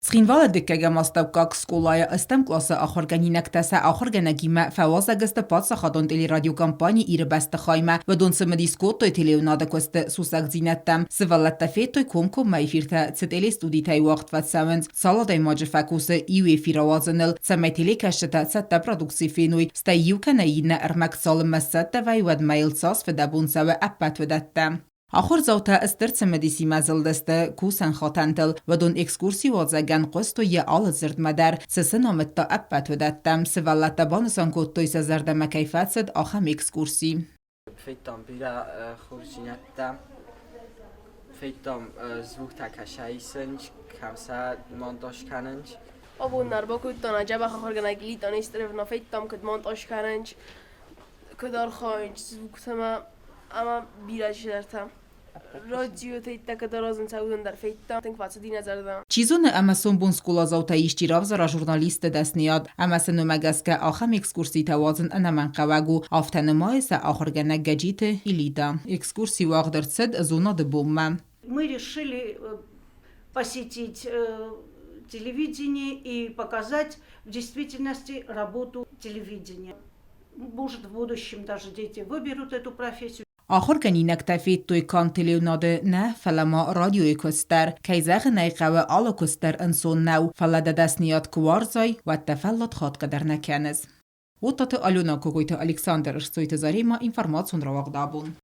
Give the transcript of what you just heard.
Scinvala dikkege mastawkak skolaya istem klasa axorganinek tese axorgenegime fewaza geste patsa xadon teli radyo kampani ire beste xayme ve don semedi skottoy teleonada koste susak zinettem sivallette féttoy komkom mejfirte ceteli studitei waqt vet sevens saladay maje fekuse iwe firawazanil cemej télékesete cette produkci fénuj ste jukeneine ermek salme sette vejved mailcas fedebun seve eppet vedette. آخر زوتا استرت مدیسی مزلدسته کوسن خاتنتل و دون اکسکورسی وازگن قستو یه آل زرد مدر سسنامت تا اپت ودتم سوالت بانسان کتوی سزرد مکیفت سد آخم اکسکورسی. فیتام بیرا خورجینتم فیتام زوگ تکشایی سنج کمسا مانتاش کننج Abunlar bakuttan acaba خارجنا جليد استرفنا فيتام كد montaj کننج كدار خاينج زوگتما اما بیراج درتم رادیو تیتا که درازن سعودن در فیتا تنگ فاصله نظردم. چیزون امسون بون سکولا زوتا ایشتیراف زرا ژورنالیست دستنیاد امسن مگس که آخم اکسکورسی توازن انمن قواگو آفتن مایس آخرگنه گجیت ایلیدا اکسکورسی واقدر صد زونا دبوم. Мы решили посетить телевидение и показать в действительности работу телевидения. Может, в будущем даже дети выберут эту профессию. آخرگنینک تفید توی کان تلیوناده نه فلما رادیوی کستر که زغ نیقوه آلا کستر انسون نو فلده دستنیاد کوارزای و تفلت خاد قدر نکنز. و تاتو آلونا کوگویت الکساندر سویت زاریما اینفرماسیون را وقت دابون.